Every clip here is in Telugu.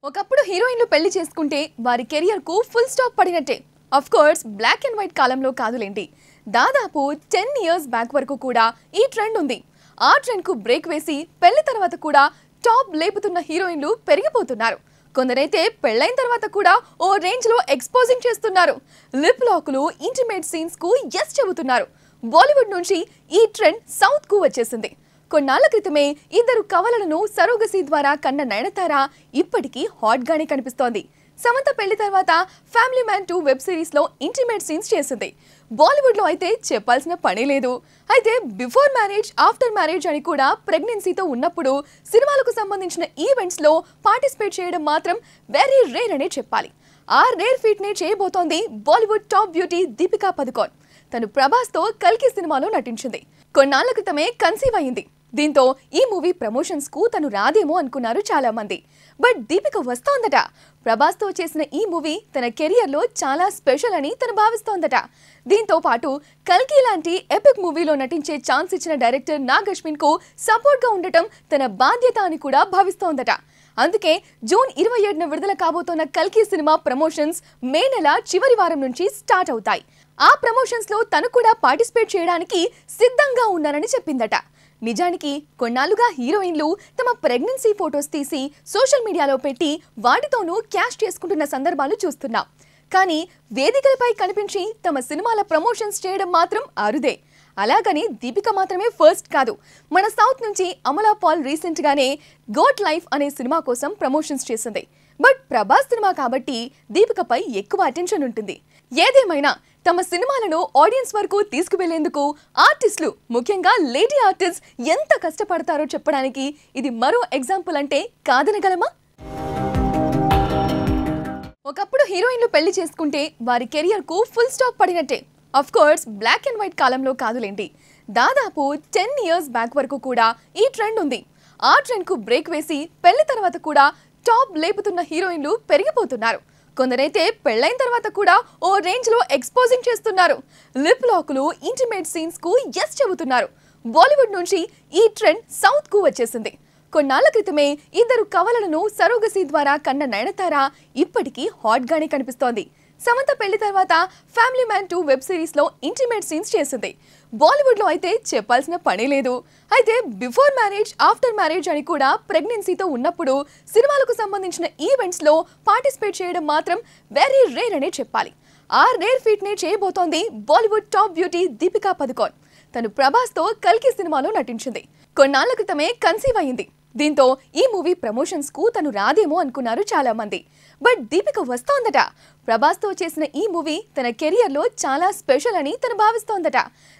ఒకప్పుడు హీరోయిన్లు పెళ్లి చేసుకుంటే వారి కెరియర్ కు ఫుల్ స్టాప్ పడినట్టే. Of course black and white కాలంలో కాదులేండి, దాదాపు 10 ఇయర్స్ బ్యాక్ వరకు కూడా ఈ ట్రెండ్ ఉంది. ఆ ట్రెండ్ కు బ్రేక్ వేసి పెళ్లి తర్వాత కూడా టాప్ లేపుతున్న హీరోయిన్లు పెరిగిపోతున్నారు. కొందరైతే పెళ్లైన తర్వాత కూడా ఓ రేంజ్ లో ఎక్స్పోజింగ్ చేస్తున్నారు. లిప్ లాక్లు, ఇంటిమేట్ సీన్స్ కు ఎస్ చెబుతున్నారు. బాలీవుడ్ నుంచి ఈ ట్రెండ్ సౌత్ కు వచ్చేసింది. కొన్నాళ్ల క్రితమే ఇద్దరు కవలలను సరోగసీ ద్వారా కన్న నయనతార ఇప్పటికీ హాట్ గానే కనిపిస్తోంది. సమంత పెళ్లి తర్వాత ఫ్యామిలీ మ్యాన్ 2 వెబ్ సిరీస్ లో ఇంటిమేట్ సీన్స్ చేసింది. బాలీవుడ్ లో అయితే చెప్పాల్సిన పని లేదు. అయితే బిఫోర్ మ్యారేజ్, ఆఫ్టర్ మ్యారేజ్ అని కూడా ప్రెగ్నెన్సీతో ఉన్నప్పుడు సినిమాలకు సంబంధించిన ఈవెంట్స్ లో పార్టిసిపేట్ చేయడం మాత్రం వెరీ రేర్ అనే చెప్పాలి. ఆ రేర్ ఫీట్ నే చేయబోతోంది బాలీవుడ్ టాప్ బ్యూటీ దీపికా పదుకోన్. తను ప్రభాస్ తో కల్కి సినిమాలో నటించింది. కొన్నాళ్ల క్రితమే కన్సీవ్ అయింది. దీంతో ఈ మూవీ ప్రమోషన్స్ కు తను రాదేమో అనుకున్నారు చాలా మంది. బట్ దీపిక వస్తోందట. ప్రభాస్ తో చేసిన ఈ మూవీ తన కెరియర్ లో చాలా స్పెషల్ అని తను భావిస్తోందట. దీంతో పాటు కల్కి లాంటి ఎపిక్ మూవీలో నటించే ఛాన్స్ ఇచ్చిన డైరెక్టర్ నాగ్ అశ్విన్ కు సపోర్ట్ గా ఉండటం తన బాధ్యత అని కూడా భావిస్తోందట. అందుకే జూన్ 27న విడుదల కాబోతున్న కల్కి సినిమా ప్రమోషన్స్ మే నెల చివరి వారం నుంచి స్టార్ట్ అవుతాయి. ఆ ప్రమోషన్స్ లో తను కూడా పార్టిసిపేట్ చేయడానికి సిద్ధంగా ఉన్నానని చెప్పిందట. నిజానికి కొన్నాళ్లుగా హీరోయిన్లు తమ ప్రెగ్నెన్సీ ఫోటోస్ తీసి సోషల్ మీడియాలో పెట్టి వాటితోనూ క్యాష్ చేసుకుంటున్న సందర్భాలు చూస్తున్నాం. కానీ వేదికలపై కనిపించి తమ సినిమాల ప్రమోషన్స్ చేయడం మాత్రం అరుదే. అలాగని దీపిక మాత్రమే ఫస్ట్ కాదు. మన సౌత్ నుంచి అమలా పాల్ రీసెంట్ గానే గోట్ లైఫ్ అనే సినిమా కోసం ప్రమోషన్స్ చేసింది. బట్ ప్రభాస్ సినిమా కాబట్టి దీపికపై ఎక్కువ అటెన్షన్ ఉంటుంది. ఏదేమైనా తమ సినిమాలను ఆడియన్స్ వరకు తీసుకువెళ్లేందుకు ఆర్టిస్టులు, ముఖ్యంగా లేడీ ఆర్టిస్ట్ ఎంత కష్టపడతారో చెప్పడానికి ఇది మరో ఎగ్జాంపుల్ అంటే కాదనగలమా? ఒకప్పుడు హీరోయిన్లు పెళ్లి చేసుకుంటే వారి కెరియర్ కు ఫుల్ స్టాప్ పడినట్టే. Of course black and white కాలంలో కాదులేండి, దాదాపు 10 ఇయర్స్ బ్యాక్ వరకు కూడా ఈ ట్రెండ్ ఉంది. ఆ ట్రెండ్ కు బ్రేక్ వేసి పెళ్లి తర్వాత కూడా టాప్ లేపుతున్న హీరోయిన్లు పెరిగిపోతున్నారు. కొందరైతే పెళ్లైన తర్వాత కూడా ఓ రేంజ్ లో ఎక్స్పోజింగ్ చేస్తున్నారు. లిప్ లాక్లు, ఇంటిమేట్ సీన్స్ కు ఎస్ చెబుతున్నారు. బాలీవుడ్ నుంచి ఈ ట్రెండ్ సౌత్ కు వచ్చేసింది. కొన్నాళ్ల క్రితమే ఇద్దరు కవలలను సరోగసీ ద్వారా కన్న నయనతార ఇప్పటికీ హాట్ గానే కనిపిస్తోంది. సమంత పెళ్లి తర్వాత ఫ్యామిలీ మ్యాన్ 2 వెబ్ సిరీస్ లో ఇంటిమేట్ సీన్స్ చేసింది. బాలీవుడ్ లో అయితే చెప్పాల్సిన పని లేదు. అయితే బిఫోర్ మ్యారేజ్, ఆఫ్టర్ మ్యారేజ్ అని కూడా ప్రెగ్నెన్సీతో ఉన్నప్పుడు సినిమాలకు సంబంధించిన ఈవెంట్స్ లో పార్టిసిపేట్ చేయడం మాత్రం వెరీ రేర్ అనే చెప్పాలి. ఆ రేర్ ఫీట్ నే చేయబోతోంది బాలీవుడ్ టాప్ బ్యూటీ దీపికా పదుకోన్. తను ప్రభాస్ తో కల్కి సినిమాలో నటించింది. కొన్నాళ్ల క్రితమే కన్సీవ్ అయింది. దీంతో ఈ మూవీ ప్రమోషన్స్ కు తను రాదేమో అనుకున్నారు చాలా మంది. బట్ దీపిక వస్తోందట. ప్రభాస్ తో చేసిన ఈ మూవీ తన కెరియర్ లో చాలా స్పెషల్ అని తను భావిస్తోందట.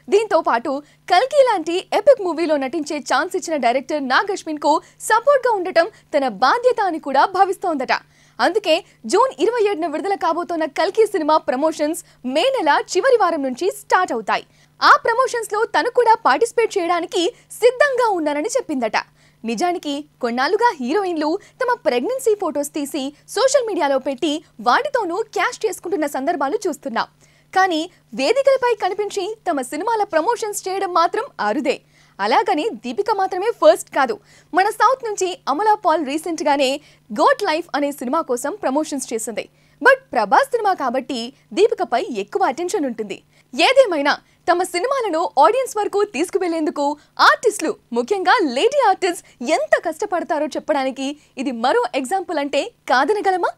దీంతో పాటు కల్కి లాంటి ఎపిక్ మూవీలో నటించే ఛాన్స్ ఇచ్చిన డైరెక్టర్ నాగ్ అశ్విన్ కు సపోర్ట్ గా ఉండటం తన బాధ్యత అని కూడా భావిస్తోందట. అందుకే జూన్ 27న విడుదల కాబోతున్న కల్కి సినిమా ప్రమోషన్స్ మే నెల చివరి వారం నుంచి స్టార్ట్ అవుతాయి. ఆ ప్రమోషన్స్ లో తను కూడా పార్టిసిపేట్ చేయడానికి సిద్ధంగా ఉన్నానని చెప్పిందట. నిజానికి కొన్నాళ్లుగా హీరోయిన్లు తమ ప్రెగ్నెన్సీ ఫోటోస్ తీసి సోషల్ మీడియాలో పెట్టి వాటితోనూ క్యాష్ చేసుకుంటున్న సందర్భాలు చూస్తున్నాం. కానీ వేదికలపై కనిపించి తమ సినిమాల ప్రమోషన్స్ చేయడం మాత్రం అరుదే. అలాగని దీపిక మాత్రమే ఫస్ట్ కాదు. మన సౌత్ నుంచి అమలా పాల్ రీసెంట్ గానే గోట్ లైఫ్ అనే సినిమా కోసం ప్రమోషన్స్ చేసింది. బట్ ప్రభాస్ సినిమా కాబట్టి దీపికపై ఎక్కువ అటెన్షన్ ఉంటుంది. ఏదేమైనా తమ సినిమాలను ఆడియన్స్ వరకు తీసుకువెళ్లేందుకు ఆర్టిస్టులు, ముఖ్యంగా లేడీ ఆర్టిస్ట్ ఎంత కష్టపడతారో చెప్పడానికి ఇది మరో ఎగ్జాంపుల్ అంటే కాదనగలమా?